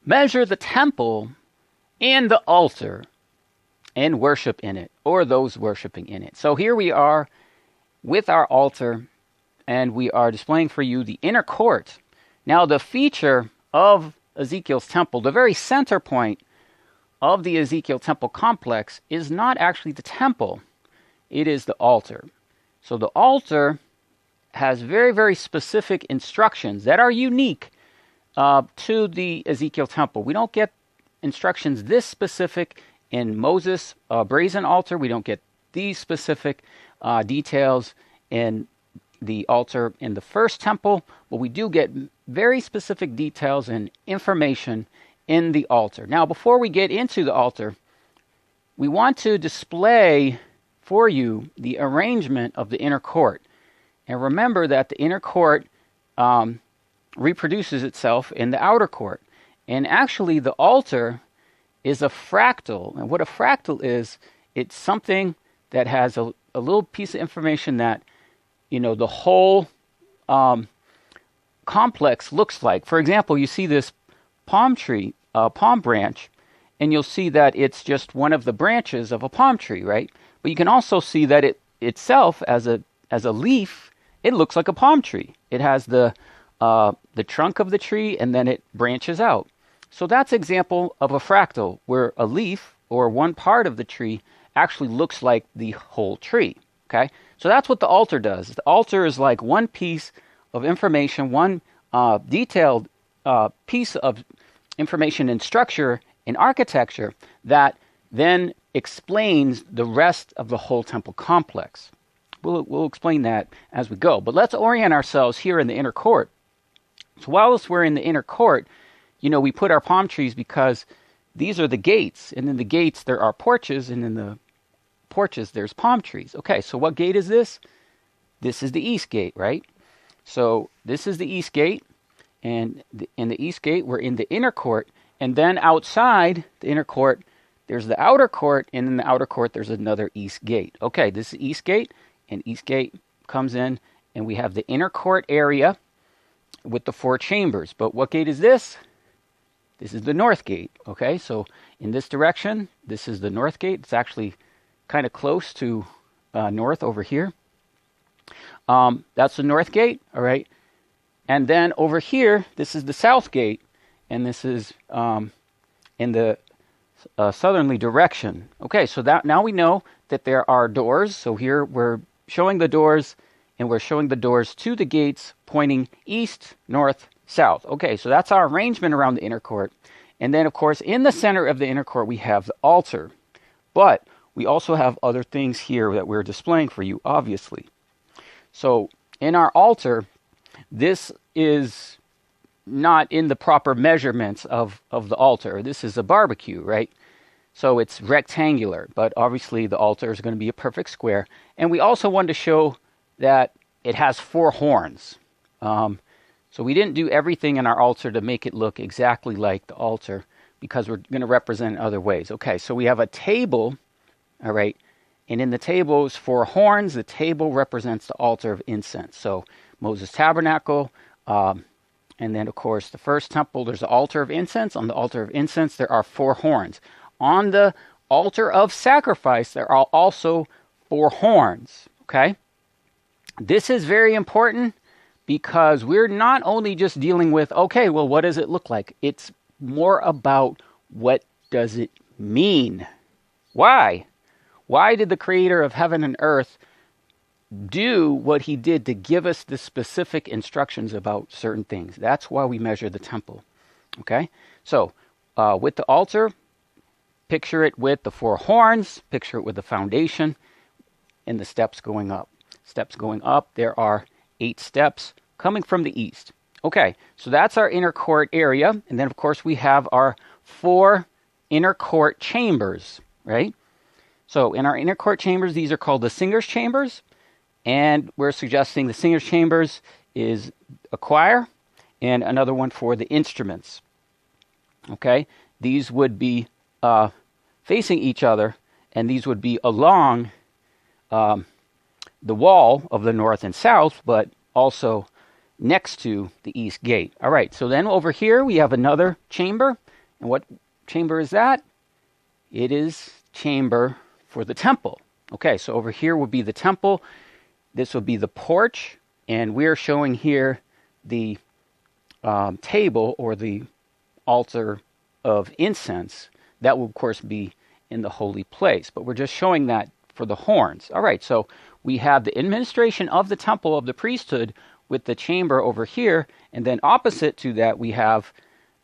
Measure the temple and the altar and worship in it, or those worshiping in it. So here we are with our altar, and we are displaying for you the inner court. Now, the feature of Ezekiel's temple, the very center point of the Ezekiel temple complex, is not actually the temple. It is the altar. So the altar has very, very specific instructions that are unique to the Ezekiel temple. We don't get instructions this specific in Moses' brazen altar. We don't get these specific details in the altar in the first temple, but we do get very specific details and information in the altar. Now, before we get into the altar, we want to display for you the arrangement of the inner court. And remember that the inner court reproduces itself in the outer court. And actually, the altar is a fractal. And what a fractal is, it's something that has a little piece of information that, the whole complex looks like. For example, you see this palm tree, palm branch, and you'll see that it's just one of the branches of a palm tree, right? But you can also see that it itself, as a leaf, it looks like a palm tree. It has the trunk of the tree, and then it branches out. So that's an example of a fractal, where a leaf or one part of the tree actually looks like the whole tree. Okay, so that's what the altar does. The altar is like one piece of information, one detailed piece of information and structure and architecture that then explains the rest of the whole temple complex. We'll explain that as we go. But let's orient ourselves here in the inner court. So whilst we're in the inner court, we put our palm trees because these are the gates. And in the gates, there are porches. And in the porches, there's palm trees. Okay, so what gate is this? This is the east gate, right? So this is the east gate. And in the east gate, we're in the inner court. And then outside the inner court, there's the outer court. And in the outer court, there's another east gate. Okay, this is the east gate. And east gate comes in. And we have the inner court area with the 4 chambers. But what gate is this? This is the north gate. Okay, so in this direction, this is the north gate. It's actually kind of close to north over here. That's the north gate, all right? And then over here, this is the south gate, and this is in the southerly direction. Okay, so that now we know that there are doors. So here we're showing the doors, and we're showing the doors to the gates pointing east, north, south. Okay, so that's our arrangement around the inner court. And then, of course, in the center of the inner court, we have the altar. But we also have other things here that we're displaying for you, obviously. So in our altar, this is not in the proper measurements of the altar. This is a barbecue, right? So it's rectangular, but obviously the altar is going to be a perfect square. And we also want to show that it has 4 horns. So we didn't do everything in our altar to make it look exactly like the altar because we're going to represent it in other ways. Okay, so we have a table, all right, and in the table's 4 horns, the table represents the altar of incense. So Moses' tabernacle, and then of course the first temple, there's the altar of incense. On the altar of incense, there are 4 horns. On the altar of sacrifice, there are also 4 horns, okay? This is very important because we're not only just dealing with, okay, well, what does it look like? It's more about what does it mean? Why? Why did the creator of heaven and earth do what he did to give us the specific instructions about certain things? That's why we measure the temple, okay? So with the altar, picture it with the 4 horns, picture it with the foundation and the steps going up. Steps going up, there are 8 steps coming from the east. Okay, so that's our inner court area. And then, of course, we have our 4 inner court chambers, right? So in our inner court chambers, these are called the singer's chambers. And we're suggesting the singer's chambers is a choir and another one for the instruments. Okay, these would be facing each other, and these would be along the wall of the north and south, but also next to the east gate. All right, so then over here we have another chamber. And what chamber is that? It is chamber for the temple. Okay, so over here would be the temple. This would be the porch. And we're showing here the table or the altar of incense. That will, of course, be in the holy place. But we're just showing that for the horns. All right, so we have the administration of the temple of the priesthood with the chamber over here, and then opposite to that we have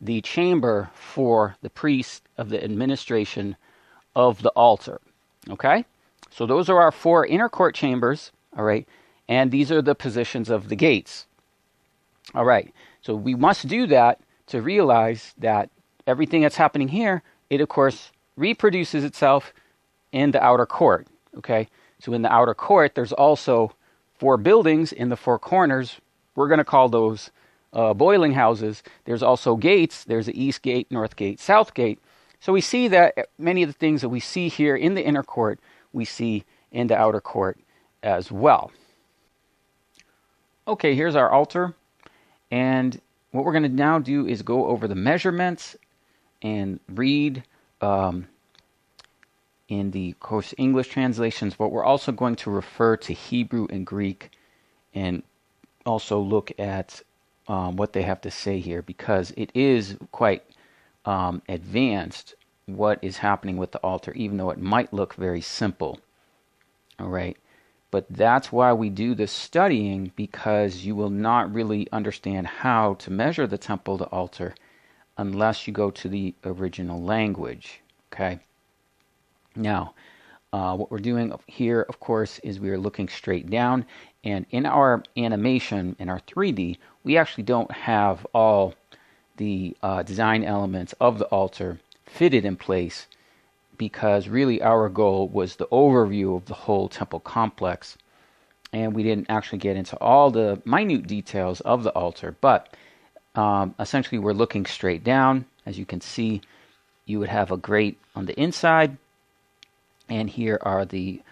the chamber for the priest of the administration of the altar. Okay, so those are our 4 inner court chambers. All right, and these are the positions of the gates. All right, so we must do that to realize that everything that's happening here, it of course reproduces itself in the outer court. Okay, so in the outer court there's also 4 buildings in the 4 corners. We're going to call those boiling houses. There's also gates. There's the east gate, north gate, south gate. So we see that many of the things that we see here in the inner court, we see in the outer court as well. Okay, here's our altar. And what we're going to now do is go over the measurements and read in the, of course, English translations, but we're also going to refer to Hebrew and Greek and also look at what they have to say here, because it is quite advanced what is happening with the altar, even though it might look very simple. All right. But that's why we do this studying, because you will not really understand how to measure the temple, the altar, unless you go to the original language. Okay. Now, what we're doing here, of course, is we are looking straight down. And in our animation, in our 3D, we actually don't have all the design elements of the altar fitted in place, because really our goal was the overview of the whole temple complex. And we didn't actually get into all the minute details of the altar. But essentially, we're looking straight down. As you can see, you would have a grate on the inside. And here are the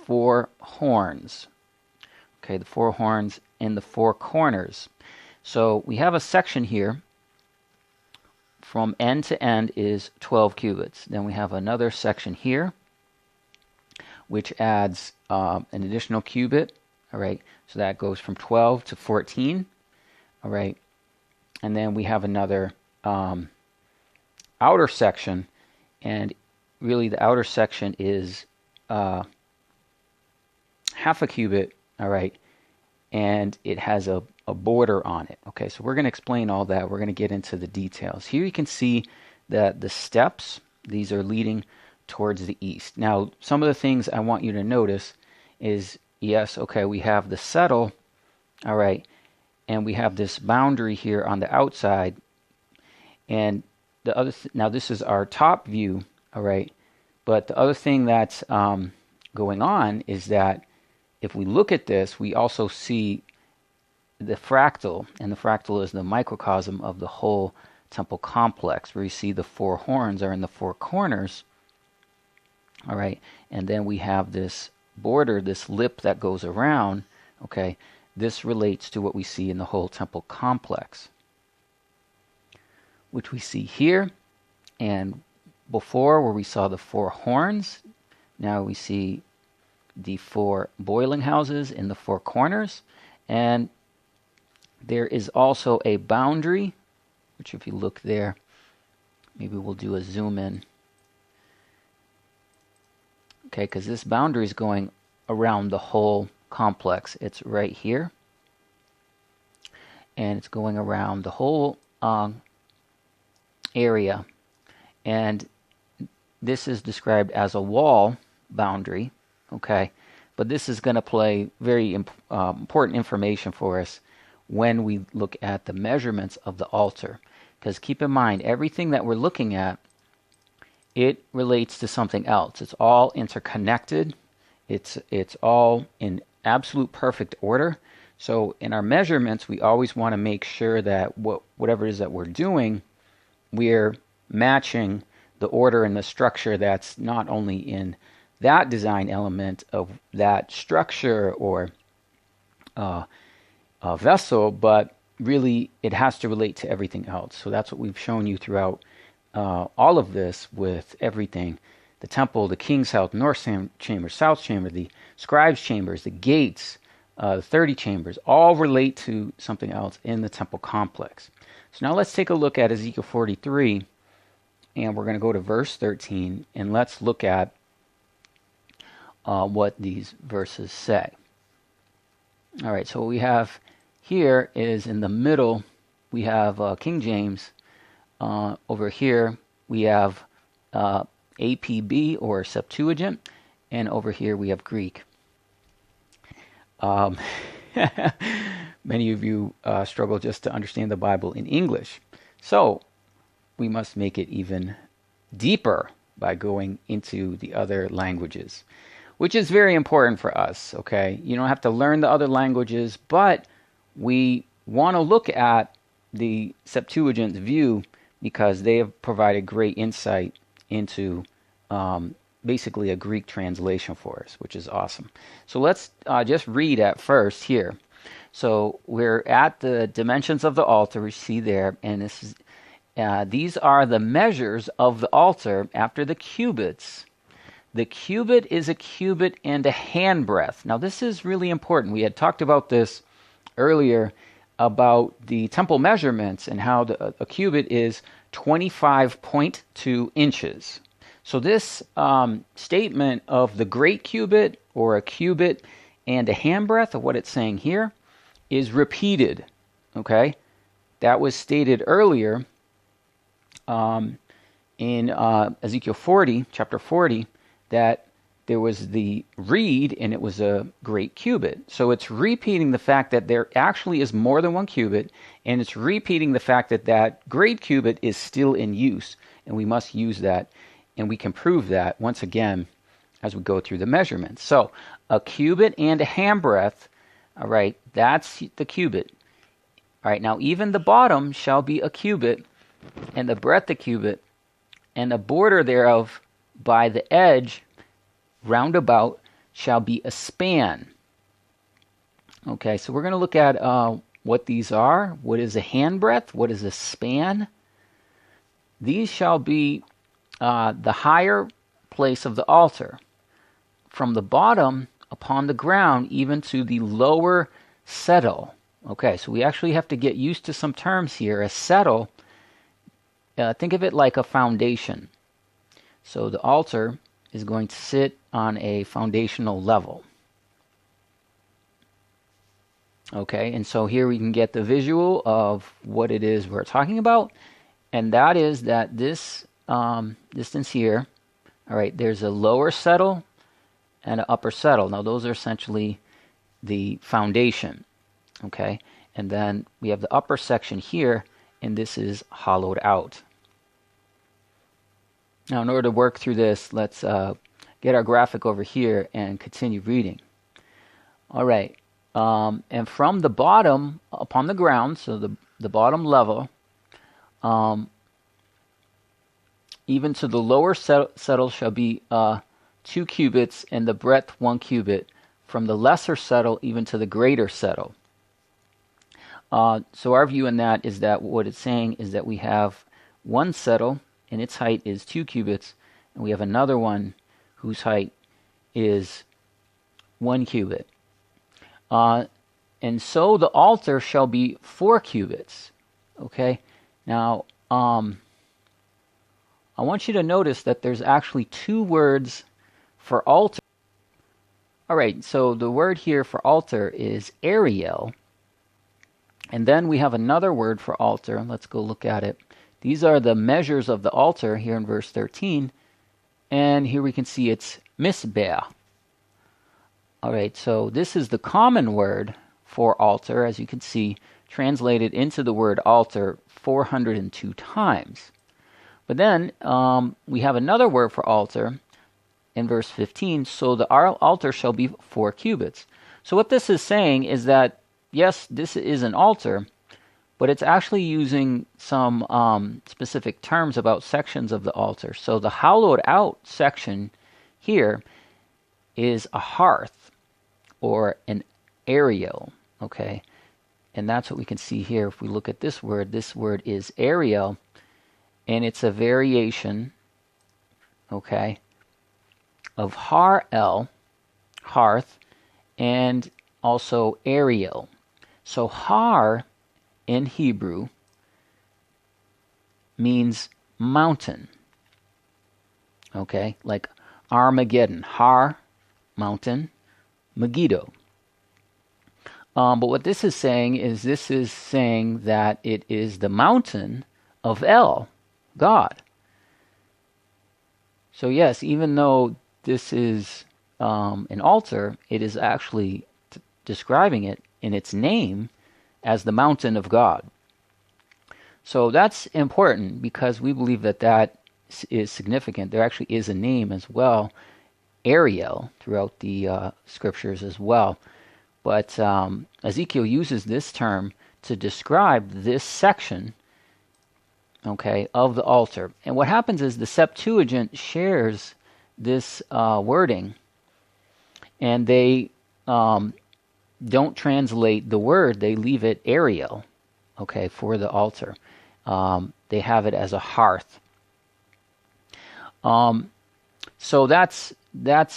4 horns. Okay, the 4 horns in the 4 corners. So we have a section here. From end to end is 12 cubits. Then we have another section here, which adds an additional cubit. All right, so that goes from 12 to 14. All right, and then we have another outer section, and really the outer section is half a cubit. All right, and it has a border on it. Okay, so we're going to explain all that. We're going to get into the details. Here you can see that the steps, these are leading towards the east. Now, some of the things I want you to notice is, yes, okay, we have the settle, all right, and we have this boundary here on the outside. And the other, now this is our top view, all right, but the other thing that's going on is that if we look at this, we also see the fractal, and the fractal is the microcosm of the whole temple complex, where you see the four horns are in the four corners. All right, and then we have this border, this lip that goes around. Okay, this relates to what we see in the whole temple complex, which we see here. And before, where we saw the four horns, now we see the four boiling houses in the four corners. And there is also a boundary, which if you look there, maybe we'll do a zoom in. Okay, because this boundary is going around the whole complex. It's right here. And it's going around the whole area. And this is described as a wall boundary. Okay, but this is going to play very important information for us when we look at the measurements of the altar. Because keep in mind, everything that we're looking at, it relates to something else. It's all interconnected. It's all in absolute perfect order. So in our measurements, we always want to make sure that whatever it is that we're doing, we're matching the order and the structure that's not only in that design element of that structure or a vessel, but really it has to relate to everything else. So that's what we've shown you throughout all of this with everything. The temple, the king's house, north chamber, south chamber, the scribes' chambers, the gates, the 30 chambers, all relate to something else in the temple complex. So now let's take a look at Ezekiel 43, and we're going to go to verse 13, and let's look at what these verses say. All right, so what we have here is in the middle, we have King James. Over here, we have APB or Septuagint, and over here we have Greek. Many of you struggle just to understand the Bible in English. So we must make it even deeper by going into the other languages, which is very important for us, okay? You don't have to learn the other languages, but we want to look at the Septuagint view because they have provided great insight into basically a Greek translation for us, which is awesome. So let's just read at first here. So we're at the dimensions of the altar, we see there, and this is, these are the measures of the altar after the cubits. The cubit is a cubit and a handbreadth. Now this is really important. We had talked about this earlier about the temple measurements and how a cubit is 25.2 inches. So this statement of the great cubit or a cubit and a handbreadth of what it's saying here is repeated. Okay, that was stated earlier in Ezekiel 40, chapter 40, that there was the reed and it was a great cubit. So it's repeating the fact that there actually is more than one cubit, and it's repeating the fact that that great cubit is still in use, and we must use that, and we can prove that once again as we go through the measurements. So a cubit and a handbreadth, all right, that's the cubit. All right, now even the bottom shall be a cubit, and the breadth a cubit, and the border thereof by the edge round about shall be a span. Okay, so we're going to look at what these are. What is a handbreadth? What is a span? These shall be the higher place of the altar, from the bottom upon the ground even to the lower settle. Okay, so we actually have to get used to some terms here. A settle, think of it like a foundation. So the altar is going to sit on a foundational level. Okay, and so here we can get the visual of what it is we're talking about, and that is that this distance here, all right, there's a lower settle and an upper settle. Now those are essentially the foundation, okay, and then we have the upper section here, and this is hollowed out. Now in order to work through this, let's get our graphic over here and continue reading. All right. And from the bottom upon the ground, so the bottom level, even to the lower settle shall be 2 cubits, and the breadth 1 cubit, from the lesser settle even to the greater settle. So our view in that is that what it's saying is that we have one settle, and its height is 2 cubits, and we have another one whose height is 1 cubit. And so the altar shall be 4 cubits. Okay? Now, I want you to notice that there's actually 2 words for altar. All right, so the word here for altar is Ariel. And then we have another word for altar. Let's go look at it. These are the measures of the altar here in verse 13. And here we can see it's Misbeh. All right, so this is the common word for altar, as you can see, translated into the word altar 402 times. But then we have another word for altar in verse 15. So the altar shall be 4 cubits. So what this is saying is that, yes, this is an altar, but it's actually using some specific terms about sections of the altar. So the hollowed out section here is a hearth or an Ariel, okay? And that's what we can see here. If we look at this word is Ariel, and it's a variation, okay, of Har-El, hearth, and also Ariel. So Har in Hebrew means mountain, okay, like Armageddon. Har, mountain, Megiddo. But what this is saying that it is the mountain of El, God. So yes, even though this is an altar, it is actually describing it in its name as the mountain of God. So that's important because we believe that that is significant. There actually is a name as well, Ariel, throughout the scriptures as well. But Ezekiel uses this term to describe this section, okay, of the altar. And what happens is the Septuagint shares this wording, and they don't translate the word, they leave it Ariel, okay, for the altar. They have it as a hearth. So that's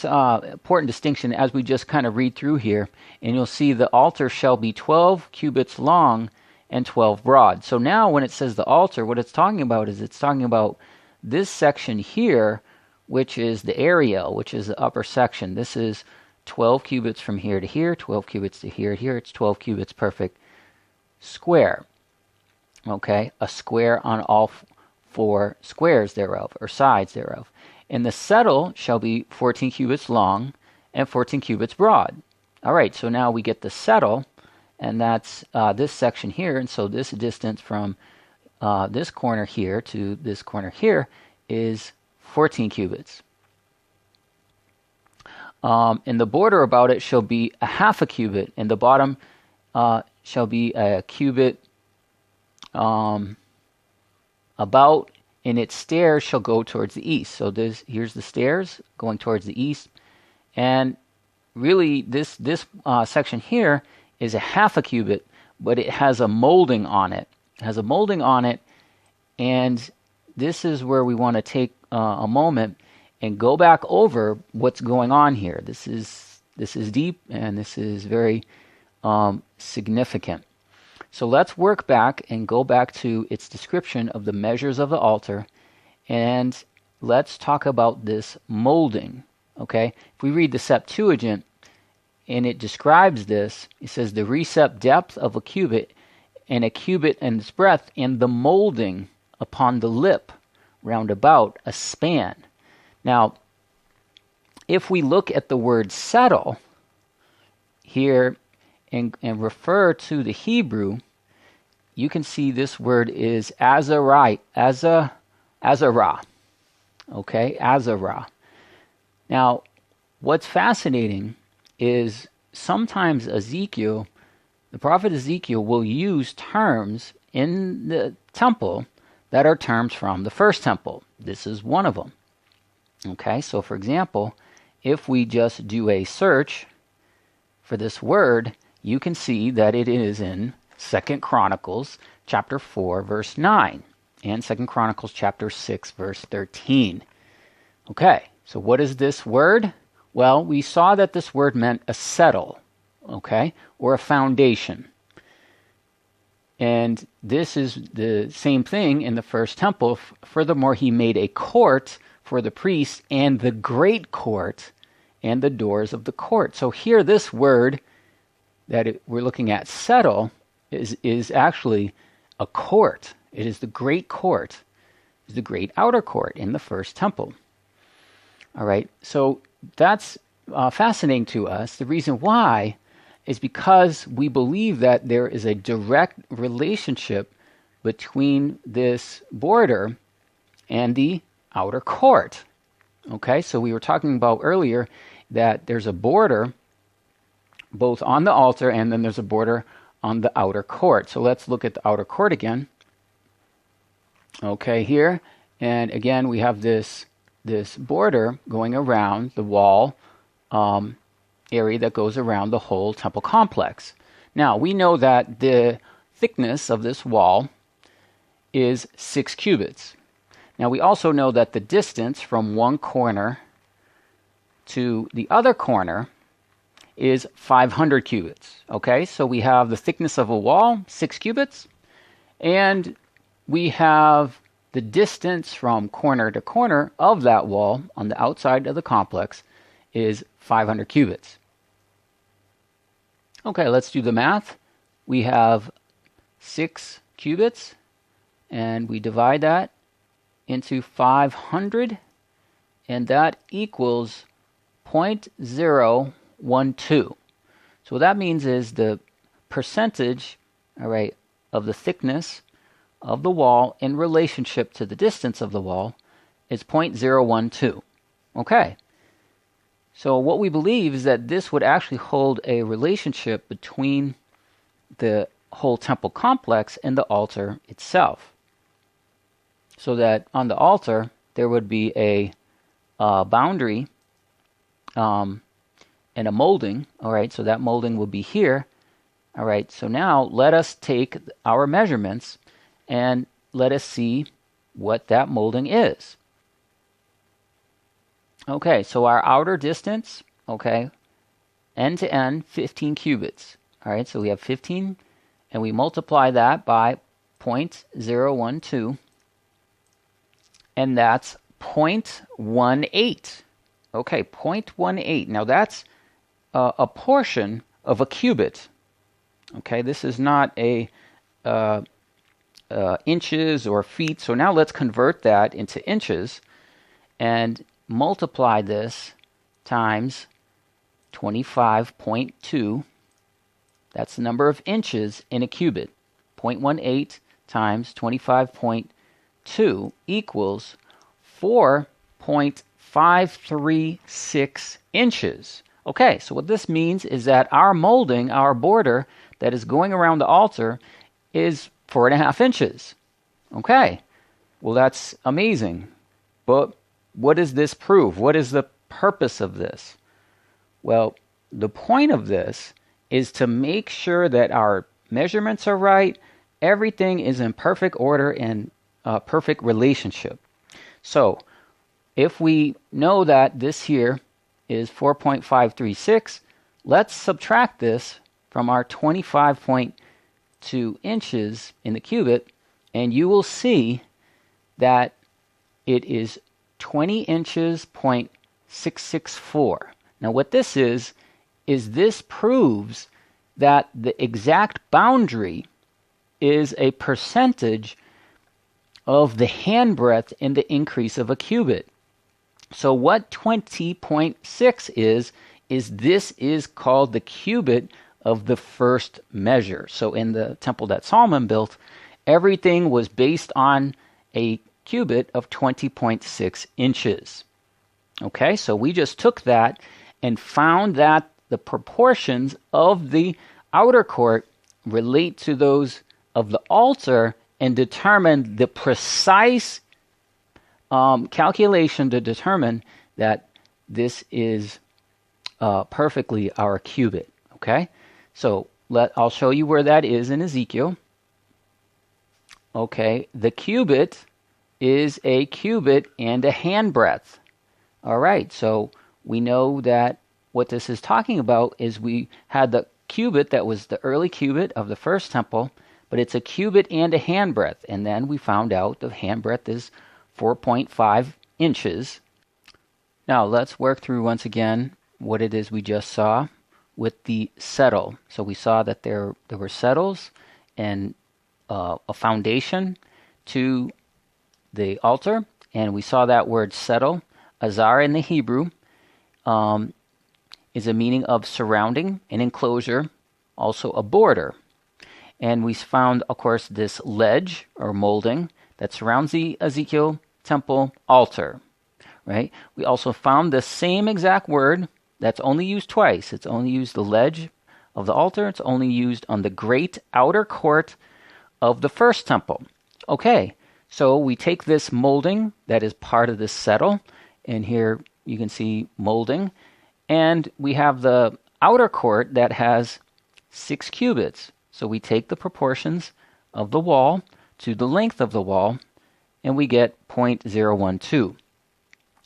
important distinction as we just kind of read through here, and you'll see the altar shall be 12 cubits long and 12 broad. So now when it says the altar, what it's talking about is it's talking about this section here, which is the Ariel, which is the upper section. This is 12 cubits from here to here, 12 cubits to here. Here it's 12 cubits perfect square. Okay, a square on all 4 squares thereof, or sides thereof. And the settle shall be 14 cubits long and 14 cubits broad. All right, so now we get the settle, and that's this section here. And so this distance from this corner here to this corner here is 14 cubits. And the border about it shall be a half a cubit, and the bottom shall be a cubit about, and its stairs shall go towards the east. So here's the stairs going towards the east, and really this section here is a half a cubit, but it has a molding on it. It has a molding on it, and this is where we want to take a moment and go back over what's going on here. This is deep, and this is very significant. So let's work back and go back to its description of the measures of the altar, and let's talk about this molding. Okay, if we read the Septuagint, and it describes this, it says the recept depth of a cubit, and a cubit in its breadth, and the molding upon the lip round about a span. Now, if we look at the word settle here and refer to the Hebrew, you can see this word is Azarah. Okay, Azarah. Now, what's fascinating is sometimes Ezekiel, the prophet Ezekiel, will use terms in the temple that are terms from the first temple. This is one of them. Okay, so for example, if we just do a search for this word, you can see that it is in 2 Chronicles chapter 4, verse 9, and 2 Chronicles chapter 6, verse 13. Okay, so what is this word? Well, we saw that this word meant a settle, okay, or a foundation. And this is the same thing in the first temple. Furthermore, he made a court for the priests and the great court and the doors of the court. So here this word that we're looking at, settle, is actually a court. It is the great court, is the great outer court in the first temple. All right, so that's fascinating to us. The reason why is because we believe that there is a direct relationship between this border and the outer court. Okay, so we were talking about earlier that there's a border both on the altar and then there's a border on the outer court. So let's look at the outer court again. Okay, here, and again we have this border going around the wall area that goes around the whole temple complex. Now, we know that the thickness of this wall is 6 cubits. Now, we also know that the distance from one corner to the other corner is 500 cubits. Okay, so we have the thickness of a wall, 6 cubits, and we have the distance from corner to corner of that wall on the outside of the complex is 500 cubits. Okay, let's do the math. We have 6 cubits, and we divide that into 500, and that equals 0.012. So what that means is the percentage, all right, of the thickness of the wall in relationship to the distance of the wall is 0.012. Okay. So what we believe is that this would actually hold a relationship between the whole temple complex and the altar itself. So that on the altar, there would be a boundary and a molding. All right, so that molding will be here. All right, so now let us take our measurements and let us see what that molding is. Okay, so our outer distance, okay, end to end, 15 cubits. All right, so we have 15, and we multiply that by 0.012, and that's 0.18. Okay, 0.18. Now that's a portion of a cubit. Okay, this is not a inches or feet. So now let's convert that into inches and multiply this times 25.2. That's the number of inches in a cubit. 0.18 times 25.2 equals 4.536 inches. Okay, so what this means is that our molding, our border that is going around the altar is 4.5 inches. Okay, well that's amazing. But what does this prove? What is the purpose of this? Well, the point of this is to make sure that our measurements are right, everything is in perfect order and perfect relationship. So, if we know that this here is 4.536, let's subtract this from our 25.2 inches in the cubit, and you will see that it is 20 inches, 0.664. Now what this is this proves that the exact boundary is a percentage of the handbreadth in the increase of a cubit. So what 20.6 is this is called the cubit of the first measure. So in the temple that Solomon built, everything was based on a cubit of 20.6 inches. Okay, so we just took that and found that the proportions of the outer court relate to those of the altar and determine the precise calculation to determine that this is perfectly our cubit. Okay, so I'll show you where that is in Ezekiel. Okay, the cubit is a cubit and a handbreadth. All right, so we know that what this is talking about is we had the cubit that was the early cubit of the first temple, but it's a cubit and a handbreadth. And then we found out the handbreadth is 4.5 inches. Now let's work through once again what it is we just saw with the settle. So we saw that there were settles and a foundation to the altar, and we saw that word settle, azar in the Hebrew, is a meaning of surrounding, an enclosure, also a border. And we found, of course, this ledge or molding that surrounds the Ezekiel temple altar, right? We also found the same exact word that's only used twice. It's only used the ledge of the altar. It's only used on the great outer court of the first temple. Okay, so we take this molding that is part of this settle, and here you can see molding, and we have the outer court that has 6 cubits. So we take the proportions of the wall to the length of the wall, and we get 0.012.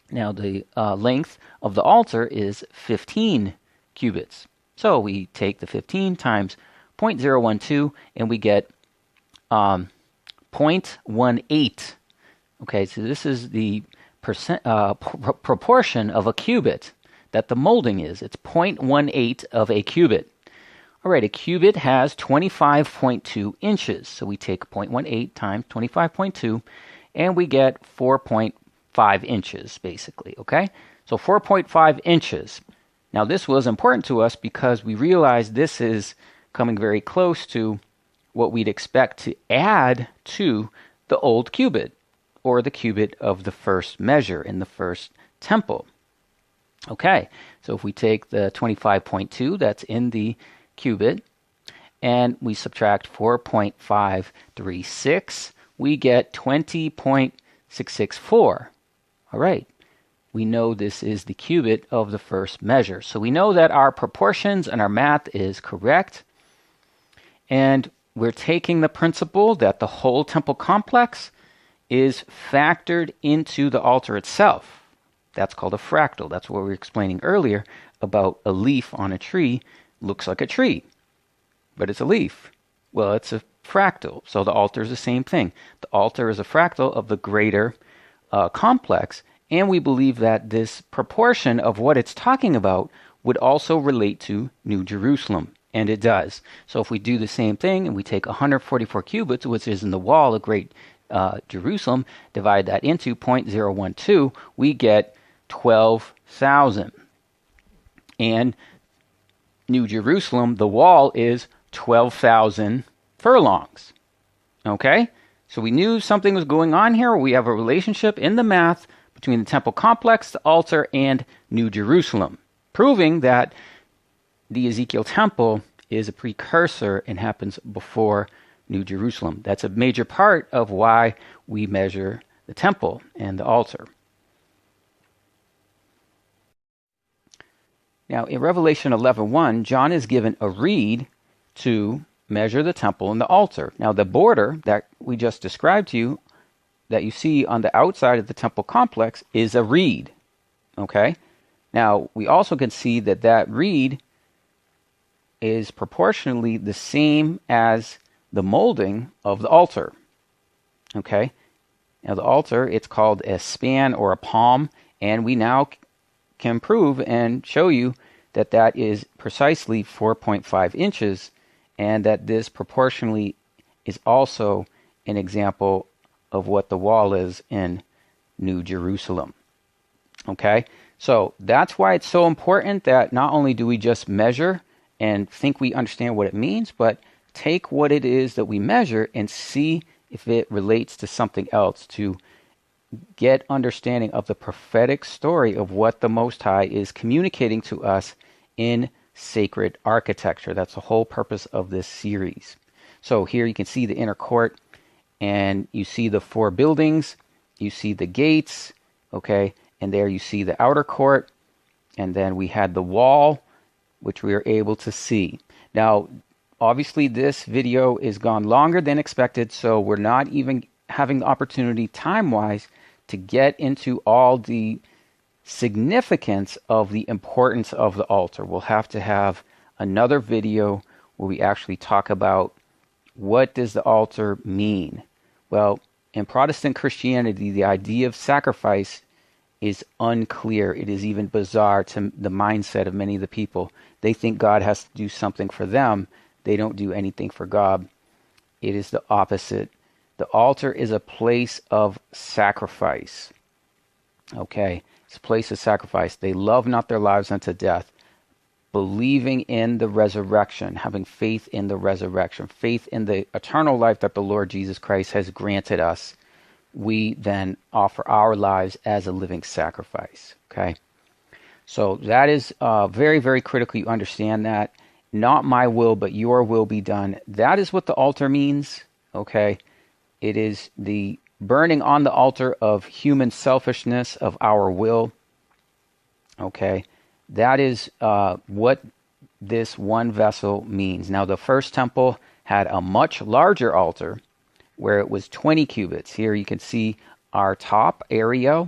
Now the length of the altar is 15 cubits. So we take the 15 times 0.012, and we get 0.18. Okay, so this is the proportion of a cubit that the molding is. It's 0.18 of a cubit. All right, a cubit has 25.2 inches. So we take 0.18 times 25.2, and we get 4.5 inches, basically, okay? So 4.5 inches. Now, this was important to us because we realized this is coming very close to what we'd expect to add to the old cubit, or the cubit of the first measure in the first temple. Okay, so if we take the 25.2 that's in the cubit, and we subtract 4.536, we get 20.664. All right, we know this is the cubit of the first measure. So we know that our proportions and our math is correct. And we're taking the principle that the whole temple complex is factored into the altar itself. That's called a fractal. That's what we were explaining earlier about a leaf on a tree. Looks like a tree, but it's a leaf. Well, it's a fractal. So the altar is the same thing. The altar is a fractal of the greater complex, and we believe that this proportion of what it's talking about would also relate to New Jerusalem, and it does. So if we do the same thing and we take 144 cubits, which is in the wall of Great Jerusalem, divide that into 0.012, we get 12,000. And New Jerusalem, the wall is 12,000 furlongs. Okay? So we knew something was going on here. We have a relationship in the math between the temple complex, the altar, and New Jerusalem, proving that the Ezekiel temple is a precursor and happens before New Jerusalem. That's a major part of why we measure the temple and the altar. Now, in Revelation 11:1, John is given a reed to measure the temple and the altar. Now, the border that we just described to you, that you see on the outside of the temple complex, is a reed. Okay? Now, we also can see that that reed is proportionally the same as the molding of the altar. Okay? Now, the altar, it's called a span or a palm, and we now can prove and show you that that is precisely 4.5 inches, and that this proportionally is also an example of what the wall is in New Jerusalem. Okay? So that's why it's so important that not only do we just measure and think we understand what it means, but take what it is that we measure and see if it relates to something else, to get understanding of the prophetic story of what the Most High is communicating to us in sacred architecture. That's the whole purpose of this series. So here you can see the inner court, and you see the 4 buildings, you see the gates, okay, and there you see the outer court, and then we had the wall, which we were able to see. Now, obviously this video is gone longer than expected, so we're not even having the opportunity time-wise to get into all the significance of the importance of the altar. We'll have to have another video where we actually talk about what does the altar mean. Well, in Protestant Christianity, the idea of sacrifice is unclear. It is even bizarre to the mindset of many of the people. They think God has to do something for them. They don't do anything for God. It is the opposite. The altar is a place of sacrifice. Okay, it's a place of sacrifice. They love not their lives unto death, believing in the resurrection, having faith in the resurrection, faith in the eternal life that the Lord Jesus Christ has granted us. We then offer our lives as a living sacrifice. Okay, so that is very, very critical. You understand that. Not my will, but your will be done. That is what the altar means. Okay, it is the burning on the altar of human selfishness, of our will. Okay, that is what this one vessel means. Now, the first temple had a much larger altar where it was 20 cubits. Here you can see our top area.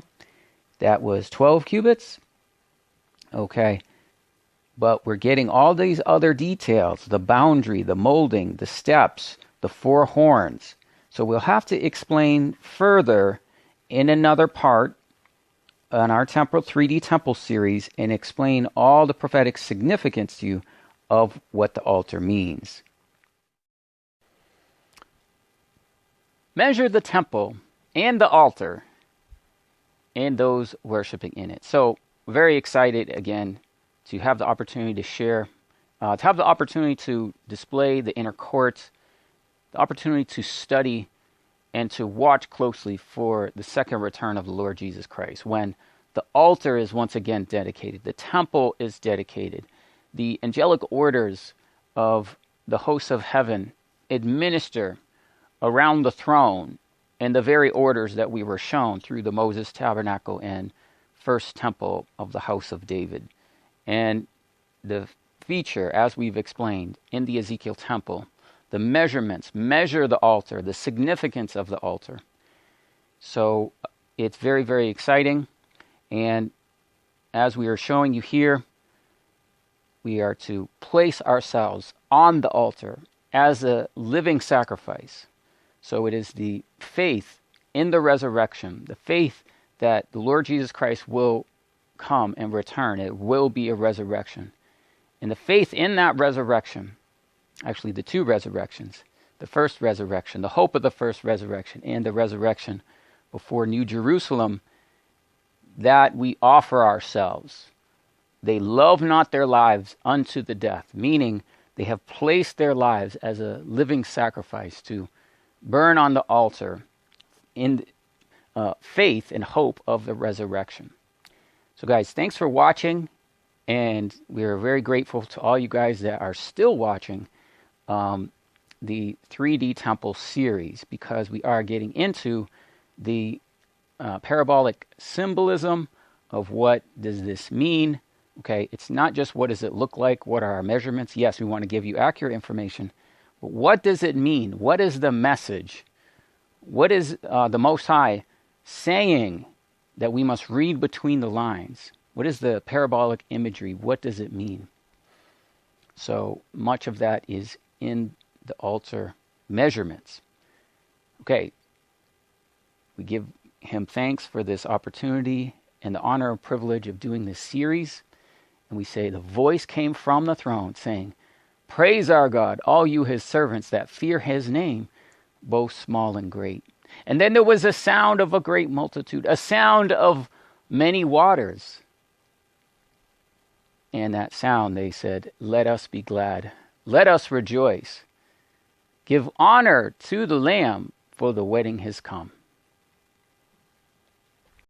That was 12 cubits. Okay, but we're getting all these other details, the boundary, the molding, the steps, the 4 horns. So we'll have to explain further in another part on our Temporal 3D Temple series and explain all the prophetic significance to you of what the altar means. Measure the temple and the altar and those worshiping in it. So very excited again to have the opportunity to share, to have the opportunity to display the inner court, the opportunity to study and to watch closely for the second return of the Lord Jesus Christ, when the altar is once again dedicated, the temple is dedicated, the angelic orders of the hosts of heaven administer around the throne in the very orders that we were shown through the Moses tabernacle and first temple of the house of David. And the feature, as we've explained, in the Ezekiel temple, the measurements, measure the altar, the significance of the altar. So it's very, very exciting. And as we are showing you here, we are to place ourselves on the altar as a living sacrifice. So it is the faith in the resurrection, the faith that the Lord Jesus Christ will come and return. It will be a resurrection. And the faith in that resurrection, actually the 2 resurrections, the first resurrection, the hope of the first resurrection, and the resurrection before New Jerusalem, that we offer ourselves. They love not their lives unto the death, meaning they have placed their lives as a living sacrifice to burn on the altar in faith and hope of the resurrection. So guys, thanks for watching, and we are very grateful to all you guys that are still watching the 3D Temple series, because we are getting into the parabolic symbolism of what does this mean. Okay, it's not just what does it look like, what are our measurements. Yes, we want to give you accurate information, but what does it mean? What is the message? What is the Most High saying that we must read between the lines? What is the parabolic imagery? What does it mean? So much of that is in the altar measurements. Okay, we give him thanks for this opportunity and the honor and privilege of doing this series. And we say, the voice came from the throne saying, praise our God, all you his servants that fear his name, both small and great. And then there was a sound of a great multitude, a sound of many waters. And that sound, they said, let us be glad, let us rejoice. Give honor to the Lamb, for the wedding has come.